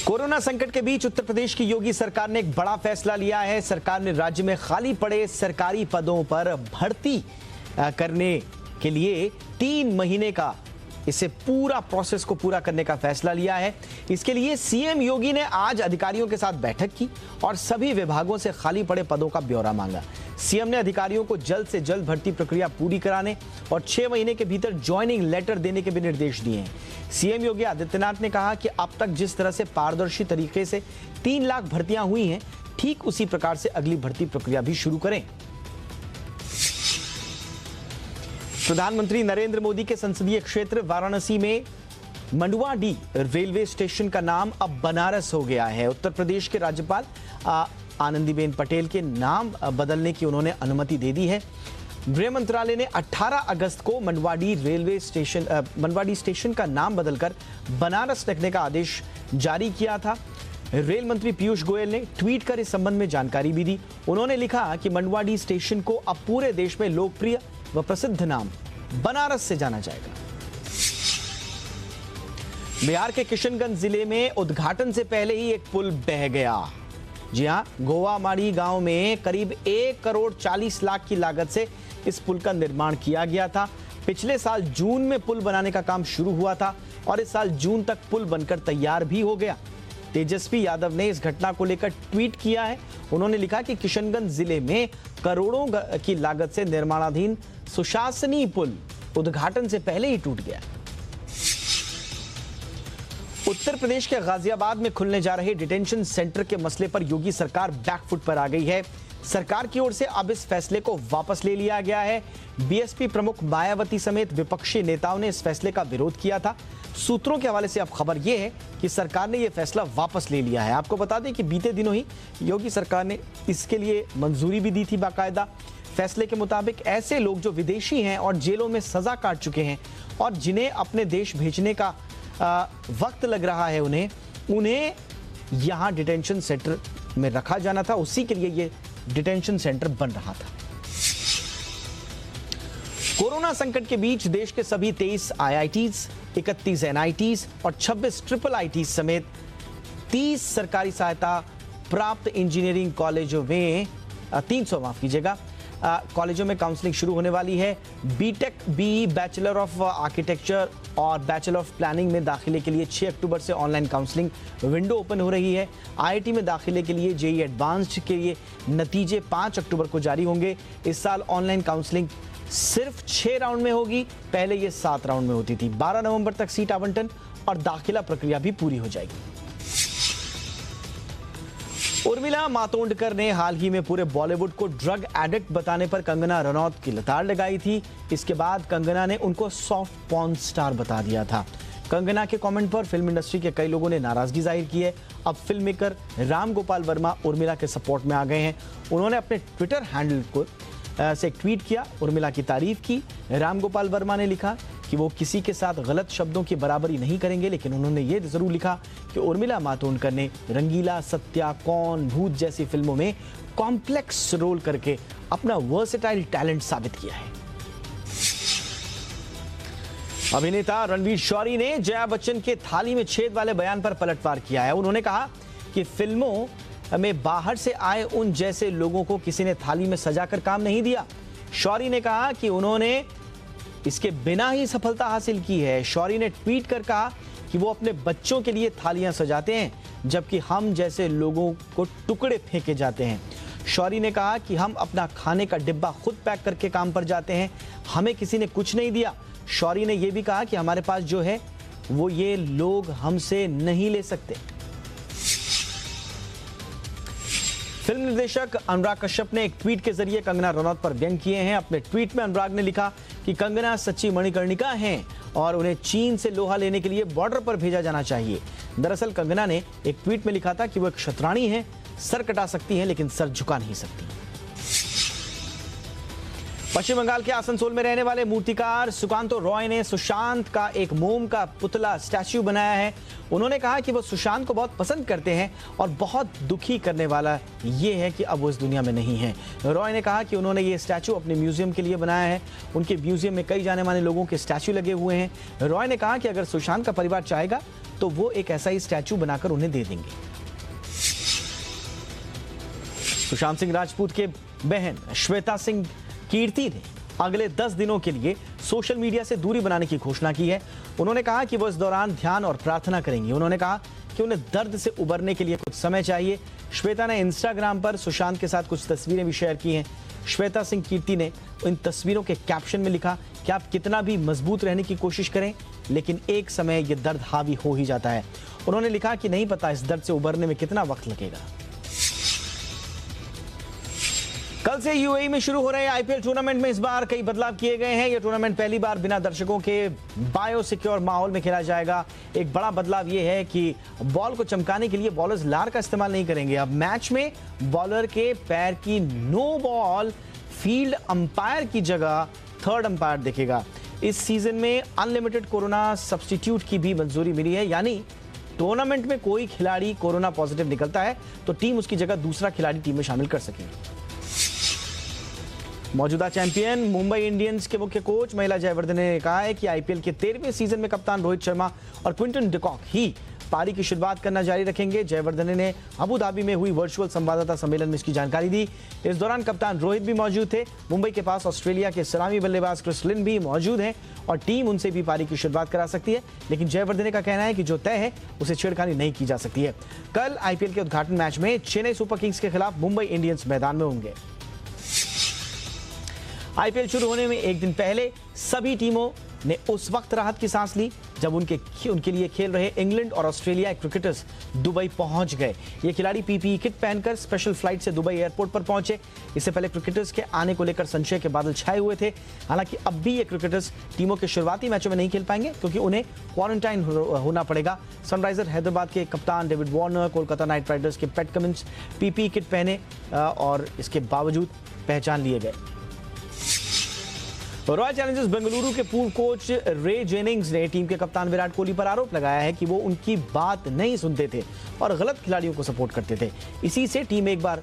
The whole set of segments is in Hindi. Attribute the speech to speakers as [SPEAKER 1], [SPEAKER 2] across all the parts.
[SPEAKER 1] कोरोना संकट के बीच उत्तर प्रदेश की योगी सरकार ने एक बड़ा फैसला लिया है। सरकार ने राज्य में खाली पड़े सरकारी पदों पर भर्ती करने के लिए 3 महीने का इसे पूरा प्रोसेस को पूरा करने का फैसला लिया है। इसके लिए सीएम योगी ने आज अधिकारियों के साथ बैठक की और सभी विभागों से खाली पड़े पदों का ब्यौरा मांगा। सीएम ने अधिकारियों को जल्द से जल्द भर्ती प्रक्रिया पूरी कराने और 6 महीने के भीतर ज्वाइनिंग लेटर देने के भी निर्देश दिए हैं। सीएम योगी आदित्यनाथ ने कहा कि अब तक जिस तरह से पारदर्शी तरीके से 3 लाख भर्तियां हुई हैं, ठीक उसी प्रकार से अगली भर्ती प्रक्रिया भी शुरू करें। प्रधानमंत्री नरेंद्र मोदी के संसदीय क्षेत्र वाराणसी में मंडुआडीह रेलवे स्टेशन का नाम अब बनारस हो गया है। उत्तर प्रदेश के राज्यपाल आनंदीबेन पटेल के नाम बदलने की उन्होंने अनुमति दे दी है। गृह मंत्रालय ने 18 अगस्त को मंडुआडीह स्टेशन का नाम बदलकर बनारस रखने का आदेश जारी किया था। रेल मंत्री पीयूष गोयल ने ट्वीट कर इस संबंध में जानकारी भी दी। उन्होंने लिखा कि मंडुआडीह स्टेशन को अब पूरे देश में लोकप्रिय व प्रसिद्ध नाम बनारस से जाना जाएगा। बिहार के किशनगंज जिले में उद्घाटन से पहले ही एक पुल बह गया। जी हां, गोवामाड़ी गांव में करीब 1 करोड़ 40 लाख की लागत से इस पुल का निर्माण किया गया था। पिछले साल जून में पुल बनाने का काम शुरू हुआ था और इस साल जून तक पुल बनकर तैयार भी हो गया। तेजस्वी यादव ने इस घटना को लेकर ट्वीट किया है। उन्होंने लिखा कि किशनगंज जिले में करोड़ों की लागत से निर्माणाधीन सुशासनी पुल उद्घाटन से पहले ही टूट गया। उत्तर प्रदेश के गाजियाबाद में खुलने जा रहे डिटेंशन सेंटर के मसले पर योगी सरकार बैकफुट पर आ गई है। सरकार की ओर से अब इस फैसले को वापस ले लिया गया है। बीएसपी प्रमुख मायावती समेत विपक्षी नेताओं ने इस फैसले का विरोध किया था। सूत्रों के हवाले से अब खबर यह है कि सरकार ने यह फैसला वापस ले लिया है। आपको बता दें कि बीते दिनों ही योगी सरकार ने इसके लिए मंजूरी भी दी थी बाकायदा। फैसले के मुताबिक ऐसे लोग जो विदेशी हैं और जेलों में सजा काट चुके हैं और जिन्हें अपने देश भेजने का वक्त लग रहा है, उन्हें यहां डिटेंशन सेंटर में रखा जाना था। उसी के लिए ये डिटेंशन सेंटर बन रहा था। कोरोना संकट के बीच देश के सभी 23 आईआईटीज, 31 एनआईटीज और 26 ट्रिपल आईटी समेत 30 सरकारी सहायता प्राप्त इंजीनियरिंग कॉलेजों में 300 कॉलेजों में काउंसलिंग शुरू होने वाली है। BTech, BE, bachelor of architecture और बैचलर ऑफ प्लानिंग में दाखिले के लिए 6 अक्टूबर से ऑनलाइन काउंसलिंग विंडो ओपन हो रही है। आईआईटी में दाखिले के लिए जेईई एडवांस्ड के लिए नतीजे 5 अक्टूबर को जारी होंगे। इस साल ऑनलाइन काउंसलिंग सिर्फ 6 राउंड में होगी। पहले ये 7 राउंड में होती थी। 12 नवंबर तक सीट आवंटन और दाखिला प्रक्रिया भी पूरी हो जाएगी। उर्मिला मातोंडकर ने हाल ही में पूरे बॉलीवुड को ड्रग एडिक्ट बताने पर कंगना रनौत की लताड़ लगाई थी। इसके बाद कंगना ने उनको सॉफ्ट पॉर्न स्टार बता दिया था। कंगना के कमेंट पर फिल्म इंडस्ट्री के कई लोगों ने नाराजगी जाहिर की है। अब फिल्म मेकर राम गोपाल वर्मा उर्मिला के सपोर्ट में आ गए हैं। उन्होंने अपने ट्विटर हैंडल को से ट्वीट किया, उर्मिला की तारीफ की। राम गोपाल वर्मा ने लिखा कि वो किसी के साथ गलत शब्दों की बराबरी नहीं करेंगे, लेकिन उन्होंने ये जरूर लिखा कि उर्मिला मातोंडकर ने रंगीला, सत्या, कौन, भूत जैसी फिल्मों में कॉम्प्लेक्स रोल करके अपना वर्सेटाइल टैलेंट साबित किया है। अभिनेता रणवीर शौरी ने जया बच्चन के थाली में छेद वाले बयान पर पलटवार किया है। उन्होंने कहा कि फिल्मों में बाहर से आए उन जैसे लोगों को किसी ने थाली में सजाकर काम नहीं दिया। शौरी ने कहा कि उन्होंने इसके बिना ही सफलता हासिल की है। शौरी ने ट्वीट कर कहा कि वो अपने बच्चों के लिए थालियां सजाते हैं, जबकि हम जैसे लोगों को टुकड़े फेंके जाते हैं। शौरी ने कहा कि हम अपना खाने का डिब्बा खुद पैक करके काम पर जाते हैं, हमें किसी ने कुछ नहीं दिया। शौरी ने यह भी कहा कि हमारे पास जो है वो ये लोग हमसे नहीं ले सकते। फिल्म निर्देशक अनुराग कश्यप ने एक ट्वीट के जरिए कंगना रनौत पर व्यंग किए हैं। अपने ट्वीट में अनुराग ने लिखा कि कंगना सच्ची मणिकर्णिका हैं और उन्हें चीन से लोहा लेने के लिए बॉर्डर पर भेजा जाना चाहिए। दरअसल कंगना ने एक ट्वीट में लिखा था कि वो एक शतरानी हैं, सर कटा सकती हैं लेकिन सर झुका नहीं सकती। पश्चिम बंगाल के आसनसोल में रहने वाले मूर्तिकार सुकांतो रॉय ने सुशांत का एक मोम का पुतला स्टैच्यू बनाया है। उन्होंने कहा कि वो सुशांत को बहुत पसंद करते हैं और बहुत दुखी करने वाला ये है कि अब वो इस दुनिया में नहीं है। रॉय ने कहा कि उन्होंने ये स्टैच्यू अपने म्यूजियम के लिए बनाया है। उनके म्यूजियम में कई जाने माने लोगों के स्टैच्यू लगे हुए हैं। रॉय ने कहा कि अगर सुशांत का परिवार चाहेगा तो वो एक ऐसा ही स्टैचू बनाकर उन्हें दे देंगे। सुशांत सिंह राजपूत के बहन श्वेता सिंह कीर्ति ने अगले 10 दिनों के लिए सोशल मीडिया से दूरी बनाने की घोषणा की है। उन्होंने कहा कि वो इस दौरान ध्यान और प्रार्थना करेंगी। उन्होंने कहा कि उन्हें दर्द से उबरने के लिए कुछ समय चाहिए। श्वेता ने इंस्टाग्राम पर सुशांत के साथ कुछ तस्वीरें भी शेयर की हैं। श्वेता सिंह कीर्ति ने इन तस्वीरों के कैप्शन में लिखा कि आप कितना भी मजबूत रहने की कोशिश करें, लेकिन एक समय ये दर्द हावी हो ही जाता है। उन्होंने लिखा कि नहीं पता इस दर्द से उबरने में कितना वक्त लगेगा। कल से यूएई में शुरू हो रहे आईपीएल टूर्नामेंट में इस बार कई बदलाव किए गए हैं। यह टूर्नामेंट पहली बार बिना दर्शकों के बायो सिक्योर माहौल में खेला जाएगा। एक बड़ा बदलाव यह है कि बॉल को चमकाने के लिए बॉलर्स लार का इस्तेमाल नहीं करेंगे। अब मैच में बॉलर के पैर की नो बॉल फील्ड अंपायर की जगह थर्ड अंपायर देखेगा। इस सीजन में अनलिमिटेड कोरोना सब्स्टिट्यूट की भी मंजूरी मिली है, यानी टूर्नामेंट में कोई खिलाड़ी कोरोना पॉजिटिव निकलता है तो टीम उसकी जगह दूसरा खिलाड़ी टीम में शामिल कर सकेगी। मौजूदा चैंपियन मुंबई इंडियंस के मुख्य कोच महिला जयवर्धने ने कहा है कि आईपीएल के 13वें सीजन में कप्तान रोहित शर्मा और क्विंटन डिकॉक ही पारी की शुरुआत करना जारी रखेंगे। जयवर्धने ने अबू धाबी में हुई वर्चुअल संवाददाता सम्मेलन में इसकी जानकारी दी। इस दौरान कप्तान रोहित भी मौजूद थे। मुंबई के पास ऑस्ट्रेलिया के सलामी बल्लेबाज क्रिस लिन भी मौजूद हैं और टीम उनसे भी पारी की शुरुआत करा सकती है, लेकिन जयवर्धने का कहना है कि जो तय है उसे छेड़खानी नहीं की जा सकती है। कल आईपीएल के उद्घाटन मैच में चेन्नई सुपर किंग्स के खिलाफ मुंबई इंडियंस मैदान में होंगे। आईपीएल शुरू होने में एक दिन पहले सभी टीमों ने उस वक्त राहत की सांस ली जब उनके लिए खेल रहे इंग्लैंड और ऑस्ट्रेलिया क्रिकेटर्स दुबई पहुंच गए। ये खिलाड़ी पीपीई किट पहनकर स्पेशल फ्लाइट से दुबई एयरपोर्ट पर पहुंचे। इससे पहले क्रिकेटर्स के आने को लेकर संशय के बादल छाए हुए थे। हालांकि अब भी ये क्रिकेटर्स टीमों के शुरुआती मैचों में नहीं खेल पाएंगे क्योंकि उन्हें क्वारंटाइन होना पड़ेगा। सनराइजर हैदराबाद के कप्तान David Warner, Kolkata night Riders के पैट कमिंस पीपीई किट पहने और इसके बावजूद पहचान लिए गए। रॉयल चैलेंजर्स बेंगलुरु के पूर्व कोच रे जेनिंग्स ने टीम के कप्तान विराट कोहली पर आरोप लगाया है कि वो उनकी बात नहीं सुनते थे और गलत खिलाड़ियों को सपोर्ट करते थे। इसी से टीम एक बार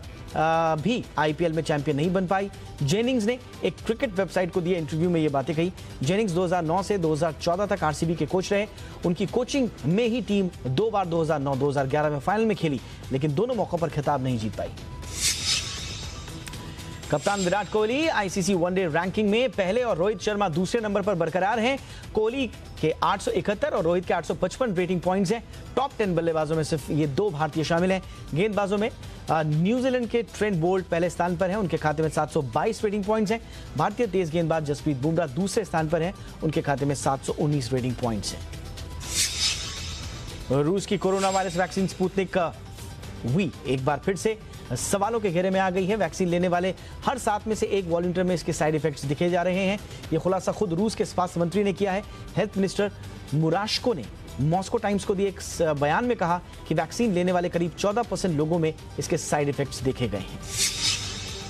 [SPEAKER 1] भी आईपीएल में चैंपियन नहीं बन पाई। जेनिंग्स ने एक क्रिकेट वेबसाइट को दिए इंटरव्यू में ये बातें कही। जेनिंग्स 2009 से 2014 तक आरसीबी के कोच रहे। उनकी कोचिंग में ही टीम 2 बार 2009-2011 में फाइनल में खेली, लेकिन दोनों मौकों पर खिताब नहीं जीत पाई। कप्तान Virat Kohli ICC one day ranking में पहले और रोहित शर्मा दूसरे नंबर पर बरकरार हैं। कोहली के 871 और रोहित के 855 रेटिंग पॉइंट्स हैं। टॉप 10 बल्लेबाजों में सिर्फ ये 2 भारतीय शामिल हैं। गेंदबाजों में न्यूजीलैंड के ट्रेंट बोल्ट पहले स्थान पर हैं, उनके खाते में 722 रेटिंग पॉइंट्स हैं। भारतीय तेज गेंदबाज जसप्रीत बुमराह दूसरे स्थान पर हैं, उनके खाते में 719 रेटिंग पॉइंट्स हैं। रूस की corona virus vaccine Sputnik V एक बार फिर से सवालों के घेरे में आ गई है। वैक्सीन लेने वाले हर 7 में से 1 वॉलंटियर में इसके साइड इफेक्ट्स दिखे जा रहे हैं। यह खुलासा खुद रूस के स्वास्थ्य मंत्री ने किया है। हेल्थ मिनिस्टर मुराशको ने मॉस्को टाइम्स को दिए एक बयान में कहा कि वैक्सीन लेने वाले करीब 14% लोगों में इसके साइड इफेक्ट्स देखे गए हैं।